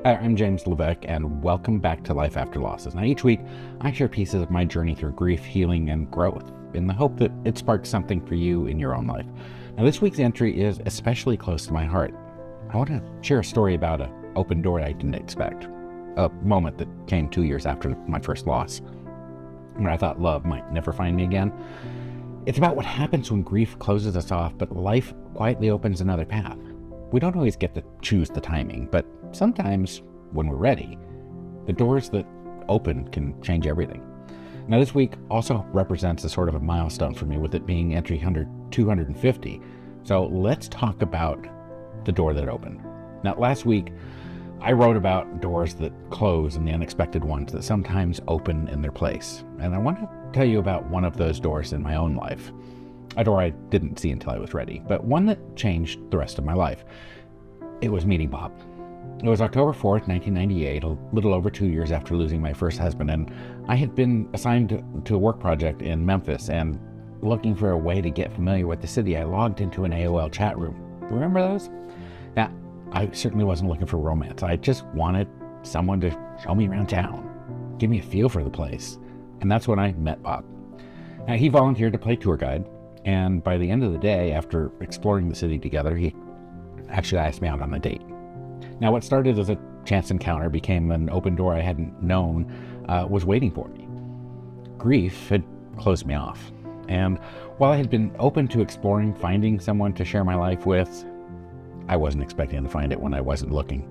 Hi, I'm James Levesque, and welcome back to Life After Losses. Now, each week, I share pieces of my journey through grief, healing, and growth in the hope that it sparks something for you in your own life. Now, this week's entry is especially close to my heart. I want to share a story about an open door I didn't expect, a moment that came 2 years after my first loss, when I thought love might never find me again. It's about what happens when grief closes us off, but life quietly opens another path. We don't always get to choose the timing, but sometimes when we're ready, the doors that open can change everything. Now, this week also represents a sort of a milestone for me, with it being entry 250. So let's talk about the door that opened. Now, last week, I wrote about doors that close and the unexpected ones that sometimes open in their place. And I want to tell you about one of those doors in my own life. A door I didn't see until I was ready, but one that changed the rest of my life. It was meeting Bob. It was October 4th, 1998, a little over 2 years after losing my first husband, and I had been assigned to a work project in Memphis, and looking for a way to get familiar with the city, I logged into an AOL chat room. Remember those? Now, I certainly wasn't looking for romance. I just wanted someone to show me around town, give me a feel for the place, and that's when I met Bob. Now, he volunteered to play tour guide, and by the end of the day, after exploring the city together, he actually asked me out on a date. Now, what started as a chance encounter became an open door I hadn't known was waiting for me. Grief had closed me off, and while I had been open to exploring finding someone to share my life with, I wasn't expecting to find it when I wasn't looking.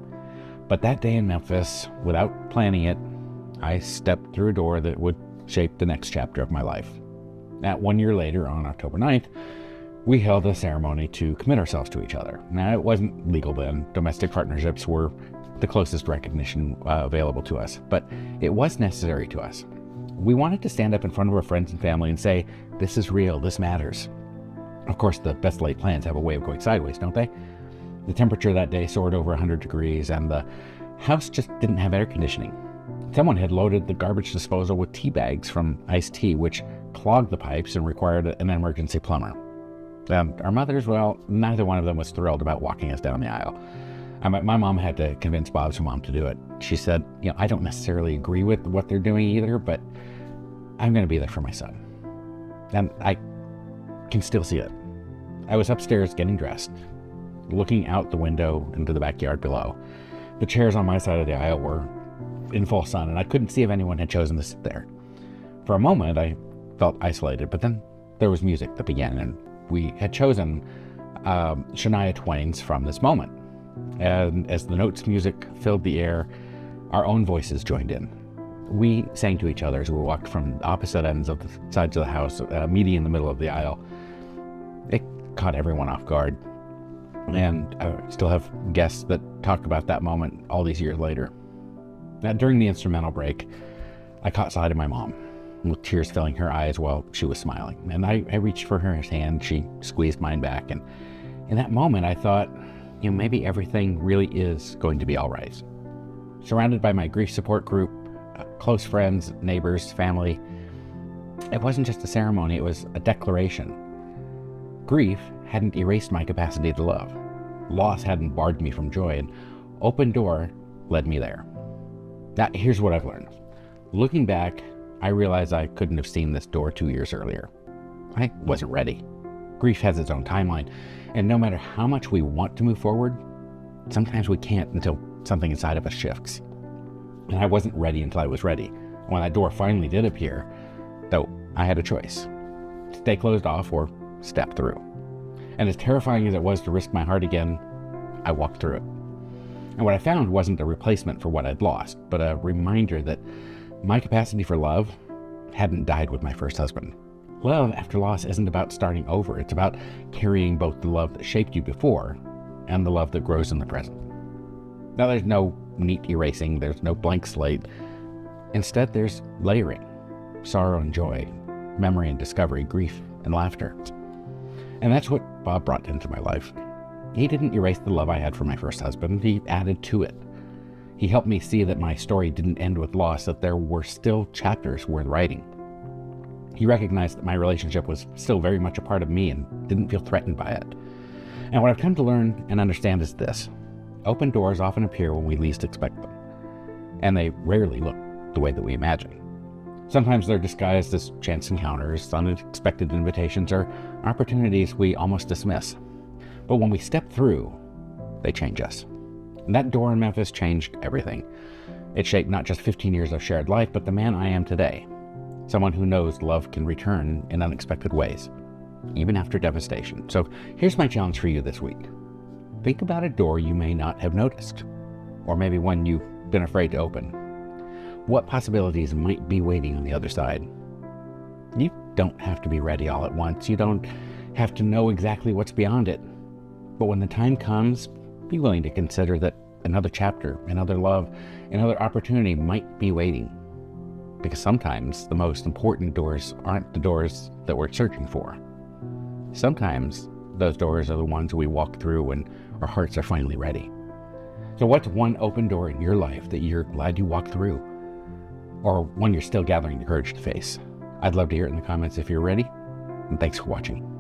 But that day in Memphis, without planning it, I stepped through a door that would shape the next chapter of my life. Now, 1 year later, on October 9th, we held a ceremony to commit ourselves to each other. Now, it wasn't legal then. Domestic partnerships were the closest recognition available to us, but it was necessary to us. We wanted to stand up in front of our friends and family and say, this is real, this matters. Of course, the best laid plans have a way of going sideways, don't they? The temperature that day soared over 100 degrees, and the house just didn't have air conditioning. Someone had loaded the garbage disposal with tea bags from iced tea, which clogged the pipes and required an emergency plumber. And our mothers, well, neither one of them was thrilled about walking us down the aisle. My mom had to convince Bob's mom to do it. She said, I don't necessarily agree with what they're doing either, but I'm going to be there for my son. And I can still see it. I was upstairs getting dressed, looking out the window into the backyard below. The chairs on my side of the aisle were in full sun, and I couldn't see if anyone had chosen to sit there. For a moment, I felt isolated, but then there was music that began, and we had chosen Shania Twain's From This Moment. And as the notes music filled the air, our own voices joined in. We sang to each other as we walked from opposite ends of the sides of the house, meeting in the middle of the aisle. It caught everyone off guard. And I still have guests that talk about that moment all these years later. Now, during the instrumental break, I caught sight of my mom, with tears filling her eyes while she was smiling. And I reached for her hand, she squeezed mine back, and in that moment I thought, maybe everything really is going to be all right. Surrounded by my grief support group, close friends, neighbors, family, it wasn't just a ceremony, it was a declaration. Grief hadn't erased my capacity to love. Loss hadn't barred me from joy, and open door led me there. Now, here's what I've learned. Looking back, I realized I couldn't have seen this door 2 years earlier. I wasn't ready. Grief has its own timeline, and no matter how much we want to move forward, sometimes we can't until something inside of us shifts. And I wasn't ready until I was ready. When that door finally did appear, though, I had a choice. Stay closed off or step through. And as terrifying as it was to risk my heart again, I walked through it. And what I found wasn't a replacement for what I'd lost, but a reminder that my capacity for love hadn't died with my first husband. Love after loss isn't about starting over. It's about carrying both the love that shaped you before and the love that grows in the present. Now, there's no neat erasing. There's no blank slate. Instead, there's layering, sorrow and joy, memory and discovery, grief and laughter. And that's what Bob brought into my life. He didn't erase the love I had for my first husband. He added to it. He helped me see that my story didn't end with loss, that there were still chapters worth writing. He recognized that my relationship was still very much a part of me and didn't feel threatened by it. And what I've come to learn and understand is this. Open doors often appear when we least expect them, and they rarely look the way that we imagine. Sometimes they're disguised as chance encounters, unexpected invitations, or opportunities we almost dismiss. But when we step through, they change us. And that door in Memphis changed everything. It shaped not just 15 years of shared life, but the man I am today. Someone who knows love can return in unexpected ways, even after devastation. So here's my challenge for you this week. Think about a door you may not have noticed, or maybe one you've been afraid to open. What possibilities might be waiting on the other side? You don't have to be ready all at once. You don't have to know exactly what's beyond it. But when the time comes, be willing to consider that another chapter, another love, another opportunity might be waiting. Because sometimes the most important doors aren't the doors that we're searching for. Sometimes those doors are the ones we walk through when our hearts are finally ready. So what's one open door in your life that you're glad you walked through? Or one you're still gathering the courage to face? I'd love to hear it in the comments if you're ready. And thanks for watching.